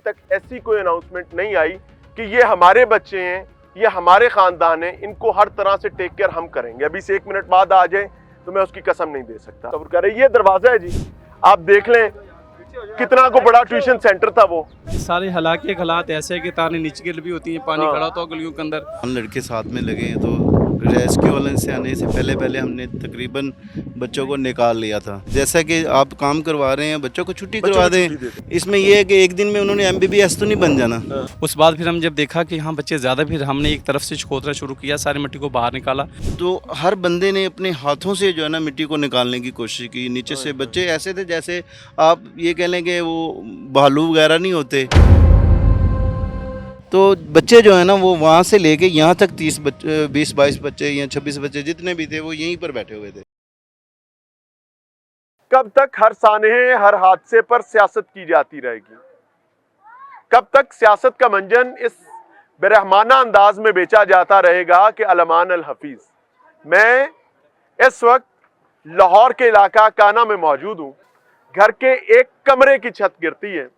तक ऐसी कोई अनाउंसमेंट नहीं आई कि ये हमारे बच्चे हैं, ये हमारे खानदान है, इनको हर तरह से टेक केयर हम करेंगे। अभी से 1 मिनट बाद आ जाए तो मैं उसकी कसम नहीं दे सकता। सब्र करें, ये दरवाजा है जी, आप देख लें कितना को बड़ा ट्यूशन सेंटर था वो। सारे हालात ऐसे है कि तारें नीचे गिर भी होती हैं, पानी खड़ा होता है गलियों के अंदर। हम लड़के साथ में लगे हैं तो रेस्क्यू वाले से आने से पहले हमने तकरीबन बच्चों को निकाल लिया था। जैसा कि आप काम करवा रहे हैं, बच्चों को छुट्टी करवा दें। इसमें यह है कि एक दिन में उन्होंने MBBS तो नहीं बन जाना। उस बाद फिर हम जब देखा कि हाँ बच्चे ज़्यादा, फिर हमने एक तरफ से खोदना शुरू किया, सारी मिट्टी को बाहर निकाला। तो हर बंदे ने अपने हाथों से जो है ना मिट्टी को निकालने की कोशिश की। नीचे से बच्चे ऐसे थे जैसे आप ये कह लें कि वो भालू वगैरह नहीं होते। तो बच्चे जो है ना वो वहाँ से लेके यहाँ तक 20-22 बच्चे या 26 बच्चे जितने भी थे वो यहीं पर बैठे हुए थे। कब तक हर सानहे हर हादसे पर सियासत की जाती रहेगी? कब तक सियासत का मंजन इस बेरहमाना अंदाज में बेचा जाता रहेगा कि अलमान अल हफीज? मैं इस वक्त लाहौर के इलाका काना में मौजूद हूँ। घर के एक कमरे की छत गिरती है।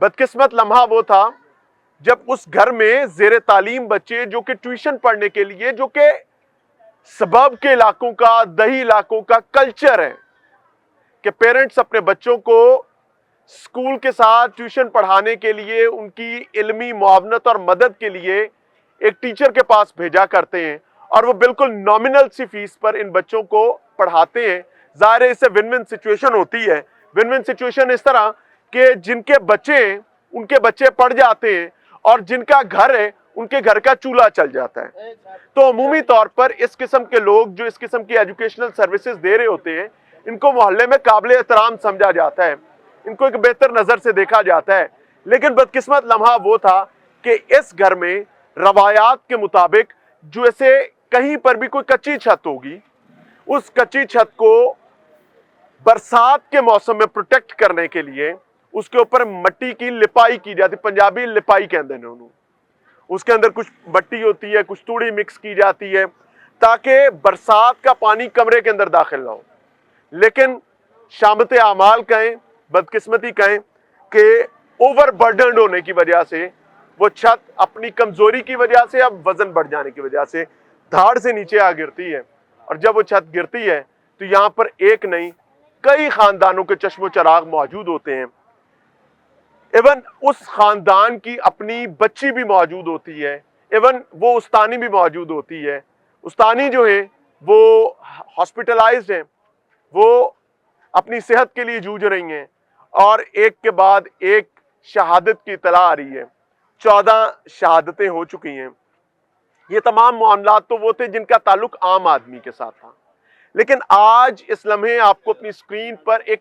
बदकिस्मत लम्हा वो था जब उस घर में जेर तालीम बच्चे जो कि ट्यूशन पढ़ने के लिए, जो कि सबब के इलाकों का, दही इलाकों का कल्चर है कि पेरेंट्स अपने बच्चों को स्कूल के साथ ट्यूशन पढ़ाने के लिए, उनकी इल्मी मुआवनत और मदद के लिए एक टीचर के पास भेजा करते हैं और वो बिल्कुल नॉमिनल सी फीस पर इन बच्चों को पढ़ाते हैं। ज़ाहिर है इससे विन विन सिचुएशन होती है। विन विन सिचुएशन इस तरह कि जिनके बच्चे हैं उनके बच्चे पढ़ जाते हैं और जिनका घर है उनके घर का चूल्हा चल जाता है। तो अमूमी तौर पर इस किस्म के लोग जो इस किस्म की एजुकेशनल सर्विसेज दे रहे होते हैं, इनको मोहल्ले में काबिल एहतराम समझा जाता है, इनको एक बेहतर नज़र से देखा जाता है। लेकिन बदकिस्मत लम्हा वो था कि इस घर में रवायात के मुताबिक जो ऐसे कहीं पर भी कोई कच्ची छत होगी, उस कच्ची छत को बरसात के मौसम में प्रोटेक्ट करने के लिए उसके ऊपर मिट्टी की लिपाई की जाती। पंजाबी लिपाई कहते हैं उन्होंने। उसके अंदर कुछ मिट्टी होती है, कुछ तूड़ी मिक्स की जाती है ताकि बरसात का पानी कमरे के अंदर दाखिल ना हो। लेकिन शामत आमाल कहें, बदकिस्मती कहें कि ओवरबर्डन्ड होने की वजह से वो छत अपनी कमजोरी की वजह से, अब वजन बढ़ जाने की वजह से धाड़ से नीचे आ गिरती है। और जब वो छत गिरती है तो यहाँ पर एक नहीं कई खानदानों के चश्मो चराग मौजूद होते हैं। इवन उस खानदान की अपनी बच्ची भी मौजूद होती है, इवन वो उस्तानी भी मौजूद होती है। उस्तानी जो है वो हॉस्पिटलाइज्ड हैं, वो अपनी सेहत के लिए जूझ रही हैं और एक के बाद एक शहादत की इतला आ रही है। 14 शहादतें हो चुकी हैं। ये तमाम मामलात तो वो थे जिनका ताल्लुक आम आदमी के साथ था। लेकिन आज इस लम्हे आपको अपनी स्क्रीन पर एक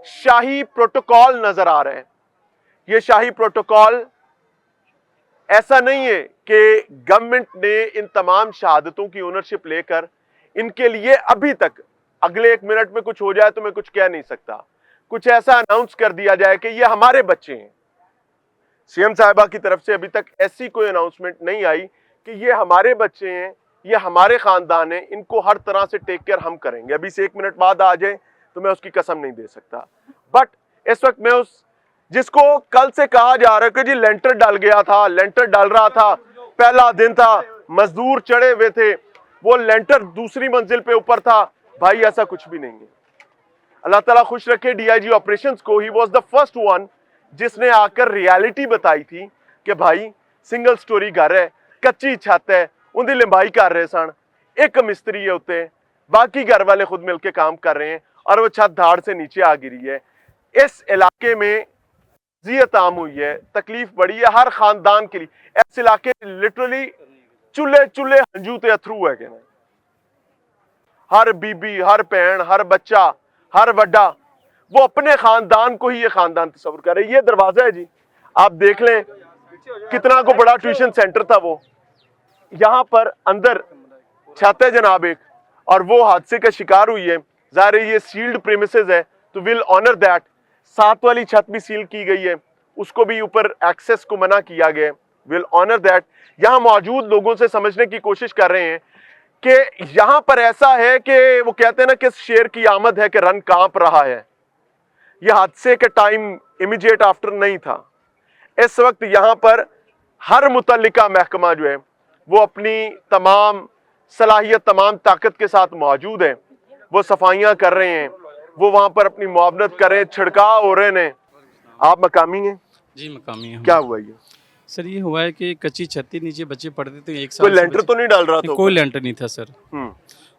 शाही प्रोटोकॉल नजर आ रहा है। ये शाही प्रोटोकॉल ऐसा नहीं है कि गवर्नमेंट ने इन तमाम शहादतों की ओनरशिप लेकर इनके लिए अभी तक अगले 1 मिनट में कुछ हो जाए तो मैं कुछ कह नहीं सकता, कुछ ऐसा अनाउंस कर दिया जाए कि ये हमारे बच्चे हैं। सीएम साहिबा की तरफ से अभी तक ऐसी कोई अनाउंसमेंट नहीं आई कि ये हमारे बच्चे हैं, ये हमारे खानदान है, इनको हर तरह से टेक केयर हम करेंगे। अभी से 1 मिनट बाद आ जाए तो मैं उसकी कसम नहीं दे सकता। बट इस वक्त मैं उस जिसको कल से कहा जा रहा है कि जी लेंटर डल गया था, लेंटर डल रहा था, पहला दिन था, मजदूर चढ़े हुए थे, वो लेंटर दूसरी मंजिल पे ऊपर था, भाई ऐसा कुछ भी नहीं है। अल्लाह ताला खुश रखे DIG ऑपरेशंस को। He was the first one जिसने आकर रियलिटी बताई थी कि भाई सिंगल स्टोरी घर है, कच्ची छत है, उनकी लंबाई कर रहे सन, एक मिस्त्री है उत्ते, बाकी घर वाले खुद मिलके काम कर रहे हैं और वो छत धाड़ से नीचे आ गिरी है। इस इलाके में जियत आम हुई है, तकलीफ बड़ी है हर खानदान के लिए। इस इलाके लिटरली चूल्हे चूल्हे हंजूते अथरू है कि नहीं। हर बीबी, हर भैन, हर बच्चा, हर वड्डा वो अपने खानदान को ही ये खानदान तस्वुर कर रहे। ये दरवाजा है जी, आप देख लें कितना को बड़ा ट्यूशन सेंटर था वो। यहाँ पर अंदर छत है जनाब एक, और वो हादसे का शिकार हुई है। ज़ाहिर है ये सील्ड प्रीमिसेस है तो विल ऑनर दैट। साथ वाली छत भी सील की गई है, उसको भी ऊपर एक्सेस को मना किया गया, विल ऑनर दैट। यहाँ मौजूद लोगों से समझने की कोशिश कर रहे हैं कि यहाँ पर ऐसा है कि वो कहते हैं ना कि शेर की आमद है कि रन कांप रहा है। यह हादसे के टाइम इमीडिएट आफ्टर नहीं था। इस वक्त यहाँ पर हर मुतल्लिका महकमा जो है वो अपनी तमाम सलाहियत, तमाम ताकत के साथ मौजूद है। वो सफाइयाँ कर रहे हैं, वो वहाँ पर अपनी मुआवनत कर रहे हैं, छिड़काव हो रहे हैं। आप मकामी हैं? जी मकामी है। क्या हुआ ये? सर ये हुआ है कि कच्ची छत थी, नीचे बच्चे पढ़ते थे, एक कोई साल से लेंटर तो नहीं डाल रहा था? कोई लेंटर नहीं था सर। हम्म।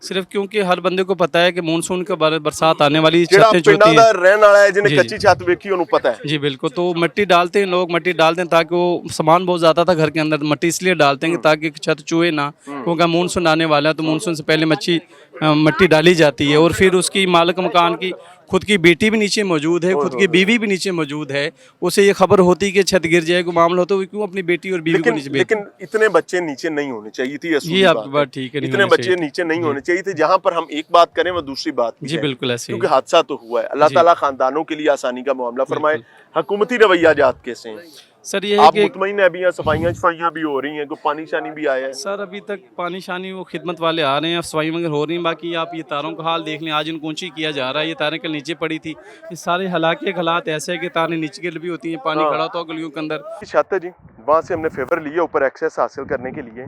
सिर्फ क्योंकि हर बंदे को पता है कि मानसून के बारे बरसात आने वाली, जेड़ा छतें जो होती पिंडां दा हैं रहने वाला है जिन्हें जी, कच्ची छत देखी उन्हें पता है। जी बिल्कुल, तो मिट्टी डालते हैं लोग, मिट्टी डालते हैं ताकि वो सामान बहुत ज़्यादा था घर के अंदर, मिट्टी इसलिए डालते हैं कि ताकि छत चूहे ना, क्योंकि मानसून आने वाला है तो मानसून से पहले मिट्टी डाली जाती है। और फिर उसकी मालिक मकान की खुद की बेटी भी नीचे मौजूद है, खुद की बीवी भी नीचे मौजूद है, उसे ये खबर होती है कि छत गिर जाएगा, मामला होता है, वो क्यों अपनी बेटी और बीवी को नीचे भेजते? लेकिन इतने बच्चे नीचे नहीं होने चाहिए थी, ये आपकी बात ठीक है, नहीं इतने होने बच्चे चाहिए। नीचे नहीं होने चाहिए थे। जहाँ पर हम एक बात करें वो दूसरी बात भी जी है। बिल्कुल ऐसे ही। क्योंकि हादसा तो हुआ है। अल्लाह जी। ताला खानदानों के लिए आसानी का मामला फरमाए। हुकूमती रवैया जात कैसे हैं? सर ये है आप कि मुतमईन है? अभी यहाँ सफाइयाँ भी हो रही हैं, कोई पानी शानी भी आया है? सर अभी तक पानी शानी वो खिदमत वाले आ रहे हैं, सफाई वगैरह हो रही हैं। बाकी आप ये तारों का हाल देख लें, आज इनको ऊंची किया जा रहा है, ये तारें कल नीचे पड़ी थी। ये सारे हालात हालात ऐसे है कि तारें नीचे गिर भी होती हैं, पानी हाँ। खड़ा होता है गलियों के अंदर। छत है जी, वहाँ से हमने फेवर लिया ऊपर एक्सेस हासिल करने के लिए।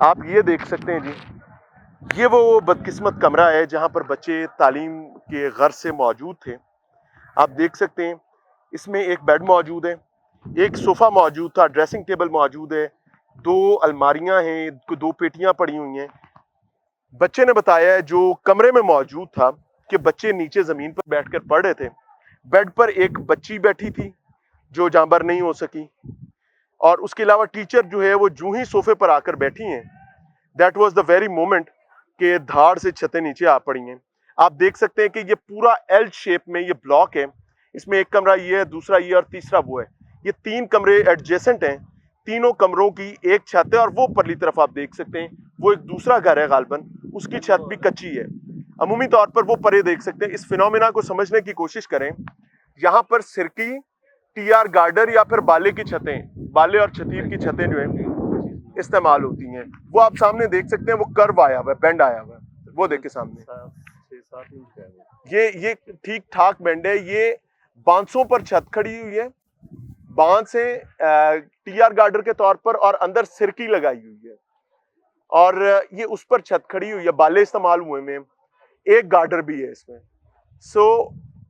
आप ये देख सकते हैं जी, ये वो बदकिस्मत कमरा है जहाँ पर बच्चे तालीम के गर्ज से मौजूद थे। आप देख सकते हैं इसमें एक बेड मौजूद है, एक सोफ़ा मौजूद था, ड्रेसिंग टेबल मौजूद है, 2 अलमारियां हैं, 2 पेटियां पड़ी हुई हैं। बच्चे ने बताया है जो कमरे में मौजूद था कि बच्चे नीचे ज़मीन पर बैठकर पढ़ रहे थे। बेड पर एक बच्ची बैठी थी जो जांबर नहीं हो सकी, और उसके अलावा टीचर जो है वो जूं ही सोफे पर आकर बैठी हैं, that was the very moment के धाड़ से छतें नीचे आ पड़ी हैं। आप देख सकते हैं कि ये पूरा एल शेप में ये ब्लॉक है। इसमें एक कमरा ये है, दूसरा ये और तीसरा वो है। ये 3 कमरे एडजेसेंट हैं। तीनों कमरों की एक छत है, और वो परली तरफ आप देख सकते हैं वो एक दूसरा घर है गालबन, उसकी छत भी कच्ची है। अमूमी तौर पर वो परे देख सकते हैं। इस फिनोमेना को समझने की कोशिश करें। यहाँ पर सिरकी, टीआर गार्डर या फिर बाले की छतें, बाले और छतीर की छतें जो है इस्तेमाल होती हैं। वो आप सामने देख सकते हैं, वो कर्व आया हुआ है, बेंड आया हुआ है, वो देखे सामने। ये ठीक ठाक बेंड है। ये बांसों पर छत खड़ी हुई है, बांस है टीआर गार्डर के तौर पर, और अंदर सिरकी लगाई हुई है, और ये उस पर छत खड़ी हुई है। बाले इस्तेमाल हुए में, एक गार्डर भी है इसमें। सो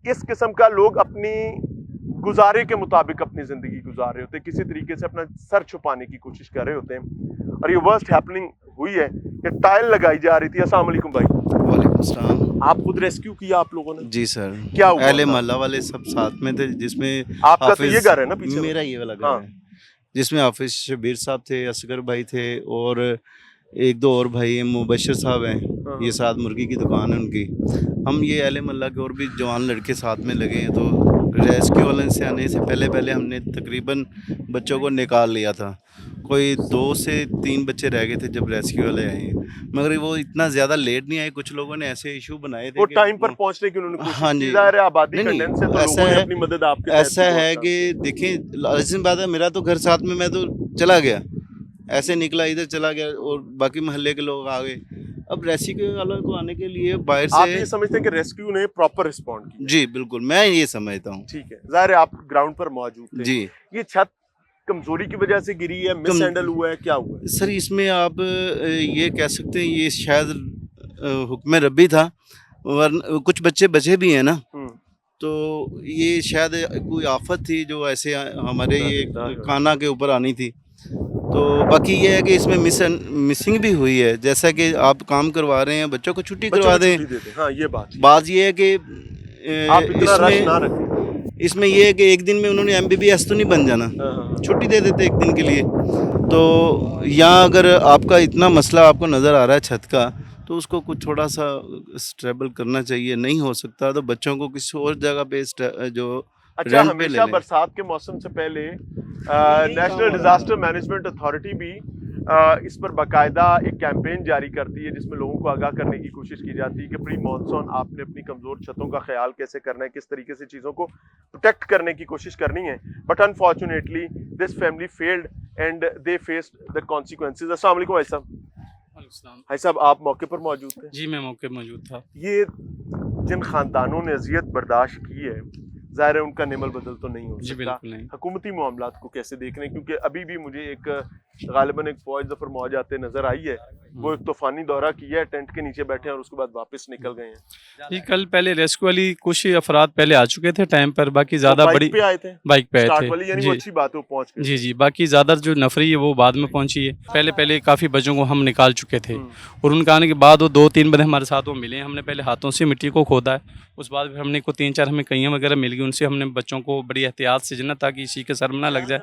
इस किस्म का लोग अपनी गुजारे के मुताबिक अपनी जिंदगी गुजार रहे होते हैं, किसी तरीके से अपना सर छुपाने की कोशिश कर रहे होते हैं। और ये वर्स्ट हैपनिंग हुई है कि टाइल लगाई जा रही थी। अस्सलाम वालेकुम भाई। वालेकुम सलाम। आप खुद रेस्क्यू किया आप लोगों ने? जी सर। क्या हुआ अहले था? मोहल्ला वाले सब साथ में थे, जिसमें आपका तो ये घर है ना पीछे? मेरा ये वाला घर हाँ। है, जिसमें हाफिज शबीर साहब थे, असगर भाई थे, और 1-2 और भाई हैं, मुबशर साहब हैं, हाँ। ये साथ मुर्गी की दुकान है उनकी। हम ये अहले मोहल्ला के और भी जवान लड़के साथ में लगे हैं। तो रेस्क्यू वाले से आने से पहले हमने तकरीबन बच्चों को निकाल लिया था। कोई 2 से 3 बच्चे रह गए थे जब रेस्क्यू वाले आए, मगर वो इतना ज़्यादा लेट नहीं आए। कुछ लोगों ने ऐसे इशू बनाए थे वो कि टाइम पर पहुंचने की उन्होंने कोशिश हाँ की। जी। ज़ाहिर है आबादी नहीं, कंडेंस है, तो ऐसा लोगों ने है- अपनी मदद आपके ऐसा है कि देखें, लाजिम बात है, मेरा तो घर साथ में, मैं तो चला गया, ऐसे निकला, इधर चला गया, और बाकी मोहल्ले के लोग आ गए। अब रेस्क्यू वालों को आने के लिए बाहर आप ये से, समझते हैं कि रेस्क्यू ने प्रॉपर रिस्पॉन्ड किया? जी बिल्कुल, मैं ये समझता हूँ। ठीक है, जाहिर है आप ग्राउंड पर मौजूद थे। जी ये छत कमजोरी की वजह से गिरी है, मिस हैंडल हुआ है, क्या हुआ है? सर, इसमें आप ये कह सकते हैं ये शायद हुक्म रब्बी था, वरना कुछ बच्चे बचे भी हैं ना, तो ये शायद कोई आफत थी जो ऐसे हमारे ये खाना के ऊपर आनी थी। तो बाकी ये है कि इसमें मिसिंग भी हुई है। जैसा कि आप काम करवा रहे हैं, बच्चों को छुट्टी करवा दें। हाँ, ये बात ये है कि आप इतना रश ना रखें। इसमें ये है कि एक दिन में उन्होंने MBBS तो नहीं बन जाना, छुट्टी दे देते एक दिन के लिए। तो यहाँ अगर आपका इतना मसला आपको नज़र आ रहा है छत का, तो उसको कुछ थोड़ा सा स्टेबल करना चाहिए। नहीं हो सकता तो बच्चों को किसी और जगह पे जो अच्छा, हमेशा बरसात के मौसम से पहले नेशनल डिजास्टर मैनेजमेंट अथॉरिटी भी इस पर बाकायदा एक कैंपेन जारी करती है, जिसमें लोगों को आगाह करने की कोशिश की जाती है कि प्री मॉनसून आपने अपनी कमज़ोर छतों का ख्याल कैसे करना है, किस तरीके से चीज़ों को प्रोटेक्ट करने की कोशिश करनी है। But unfortunately this family failed and they faced the consequences. अस्सलाम वालेकुम भाई साहब। भाई साहब, आप मौके पर मौजूद थे? जी मैं मौके पर मौजूद था। ये जिन ख़ानदानों ने अजियत बर्दाश्त की है, ज़ाहिर है उनका नेमल बदल तो नहीं हो जी सकता। बिल्कुल नहीं। हुकूमती मामलात को कैसे देख रहे हैं, क्योंकि अभी भी मुझे एक गालिबन एक फौज जफर मौज आते नजर आई है, वो एक तूफानी दौरा किया है, टेंट के नीचे बैठे हैं और उसके बाद वापस निकल गए हैं। जी कल पहले रेस्क्यू वाली कुछ ही अफराद पहले आ चुके थे टाइम पर, बाकी ज़्यादा बाइक बड़ी पे आए थे, बाइक पे आए स्टार्ट थे वाली, यानी वो जी अच्छी बात है, वो पहुंच गए। जी जी, बाकी ज़्यादा जो नफरी है वो बाद में पहुंची है। पहले पहले काफ़ी बच्चों को हम निकाल चुके थे और उनके आने के बाद वो 2-3 बंदे हमारे साथ वो मिले। हमने पहले हाथों से मिट्टी को खोदा है, उस बाद फिर हमने को 3-4 हमें कईयाँ वगैरह मिल गई, उनसे हमने बच्चों को बड़ी एहतियात से जना ताकि इसी के सर में ना लग जाए।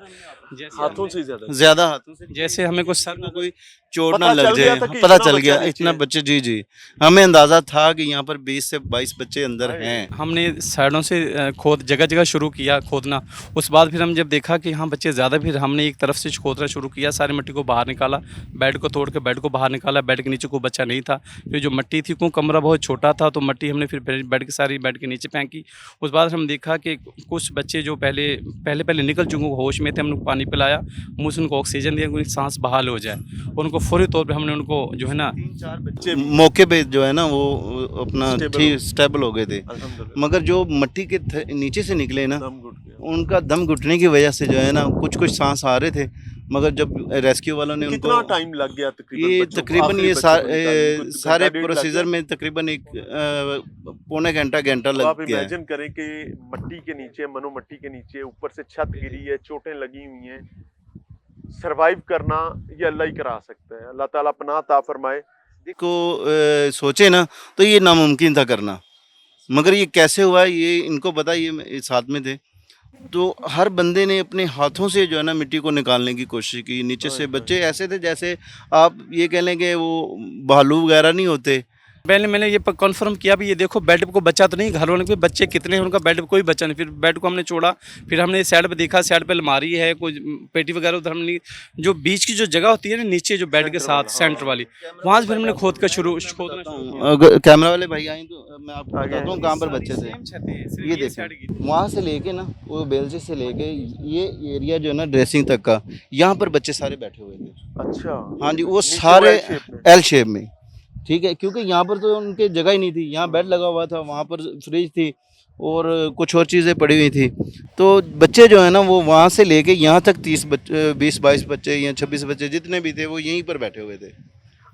हाथों से ज्यादा हाथों से जैसे हमें कुछ सर में कोई चोट पता ना लग चल गया जाए। था कि पता इतना चल बच्चा गया नीचे इतना है। बच्चे, जी जी, हमें अंदाजा था कि यहाँ पर 20 से 22 बच्चे अंदर हैं। हमने साइडों से खोद जगह जगह शुरू किया खोदना। उस बाद फिर हम जब देखा कि यहाँ बच्चे ज़्यादा, फिर हमने एक तरफ से खोदना शुरू किया, सारी मिट्टी को बाहर निकाला, बेड को तोड़ के बेड को बाहर निकाला। बेड के नीचे कोई बच्चा नहीं था, फिर जो मिट्टी थी को कमरा बहुत छोटा था तो मिट्टी हमने फिर बेड की सारी बेड के नीचे फेंकी। उस बाद हम देखा कि कुछ बच्चे जो पहले पहले पहले निकल चुके होश में थे, हमने पानी पिलाया, मुँह से उनको ऑक्सीजन दिया, उनकी सांस बहाल हो जाए। उनको फौरी तौर पर हमने उनको जो है ना 3-4 बच्चे मौके पे जो है ना वो अपना स्टेबल हो गए थे, अल्हम्दुलिल्लाह, मगर जो मिट्टी के नीचे से निकले ना, दम घुट गया। उनका दम घुटने की वजह से जो है ना कुछ सांस आ रहे थे, मगर जब रेस्क्यू वालों ने कितना उनको टाइम लग गया तकरीबन ये बच्चों को, तकरीबन आखिरी ये बच्चे को निकालने को? तो सारे घंटा डेढ़ लग प्रोसीजर गया। में तकरीबन एक पौने घंटा तो लग आप गया है। इमेजिन करें कि मट्टी के नीचे, मनो मट्टी के नीचे, ऊपर से छत गिरी है, चोटें लगी हुई हैं, सरवाइव करना ये अल्लाह ही करा सकता है। अल्लाह ताला पनाह अता फरमाए। को सोचे ना तो ये नामुमकिन था करना, मगर ये कैसे हुआ ये इनको पता, ये साथ में थे। तो हर बंदे ने अपने हाथों से जो है ना मिट्टी को निकालने की कोशिश की। नीचे से बच्चे ऐसे थे जैसे आप ये कह लें कि वो भालू वगैरह नहीं होते। पहले मैंने ये कंफर्म किया भी, ये देखो बेड पे कोई बच्चा तो नहीं, घर वालों के बच्चे कितने हैं, उनका बेड पे कोई बच्चा नहीं। फिर बेड को हमने छोड़ा, फिर हमने साइड पे देखा, साइड पे अलमारी है, कोई पेटी वगैरह, उधर हमने जो बीच की जो जगह होती है ना नीचे जो बेड के साथ सेंटर वाली, वहाँ से फिर हमने खोदना शुरू किया। अगर कैमरा वाले भाई आए तो मैं आपको बताता हूँ कहाँ पर बच्चे थे। ये देखिए वहाँ से लेके ना वो बेलचे से लेके ये एरिया जो है ना ड्रेसिंग तक का, यहाँ पर बच्चे सारे बैठे हुए थे। अच्छा, हाँ जी, वो नीचे सारे L shape में। एल शेप में, ठीक है, क्योंकि यहाँ पर तो उनके जगह ही नहीं थी। यहाँ बेड लगा हुआ था, वहाँ पर फ्रिज थी और कुछ और चीज़ें पड़ी हुई थी। तो बच्चे जो है ना वो वहाँ से लेके यहाँ तक 20-22 बच्चे या 26 बच्चे जितने भी थे वो यहीं पर बैठे हुए थे।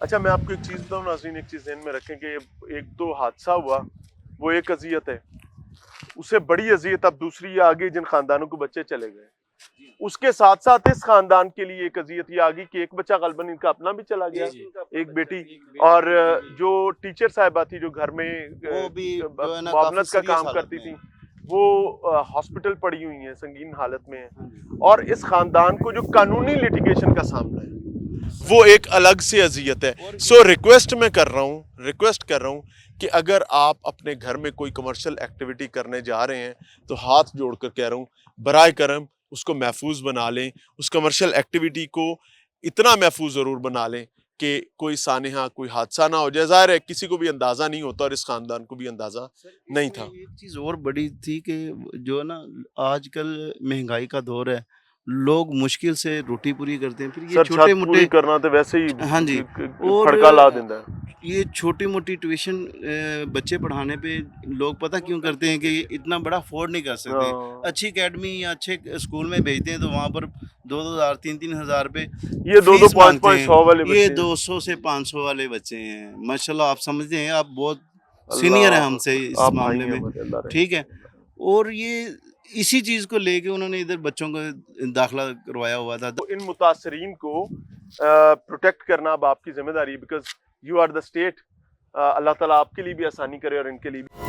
अच्छा, मैं आपको एक चीज़ बताऊँ नाज़रीन, एक चीज़ ध्यान में रखें कि एक तो हादसा हुआ, वो एक अज़ियत है, उससे बड़ी अज़ियत अब दूसरी है आगे जिन खानदानों के बच्चे चले गए। उसके साथ साथ इस खानदान के लिए एक अज़ियत ये आ गई कि एक बच्चा गलबन इनका अपना भी चला गया, एक बेटी, और जो टीचर साहिबा थी जो घर में वो भी जो है ना मुआवनत का काफी काम सीरियस करती हालत में थी, वो हॉस्पिटल पड़ी हुई हैं, संगीन हालत में है। और इस खानदान को जो कानूनी लिटिगेशन का सामना है वो एक अलग से अजियत है। सो रिक्वेस्ट मैं कर रहा हूँ कि अगर आप अपने घर में कोई कमर्शियल एक्टिविटी करने जा रहे हैं तो हाथ जोड़कर कह रहा हूँ, बराए करम उसको महफूज बना लें, उस कमर्शियल एक्टिविटी को इतना महफूज ज़रूर बना लें कि कोई सानेहा कोई हादसा ना हो जाए। ज़ाहिर है किसी को भी अंदाज़ा नहीं होता और इस ख़ानदान को भी अंदाज़ा नहीं था। एक चीज़ और बड़ी थी कि जो है ना आजकल महंगाई का दौर है, लोग मुश्किल से रोटी पूरी करते हैं, फिर ये सर छोटे छत पूरी मोटे, करना तो वैसे ही हाँ जी, फड़का ला देता है। ये छोटी मोटी ट्यूशन बच्चे पढ़ाने पे लोग पता क्यों करते हैं कि इतना बड़ा अफोर्ड नहीं कर सकते। हाँ। अच्छी एकेडमी या अच्छे स्कूल में भेजते हैं तो वहाँ पर 2,000 3-3 हज़ार पे ये 2-2 फीस 5-5 मांगते हैं। 100 वाले ये बच्चे 200 से 500 वाले बच्चे हैं। माशाल्लाह, आप समझते हैं, आप बहुत सीनियर हैं हमसे इस आप मामले भाई हैं में, हमारे, अल्लाह रहे। ठीक है। और ये इसी चीज़ को लेके उन्होंने इधर बच्चों को दाखिला करवाया हुआ था। इन मुतासरीन को प्रोटेक्ट करना अब आपकी जिम्मेदारी, because you are the state. Allah ताला आपके लिए भी आसानी करे और इनके लिए भी।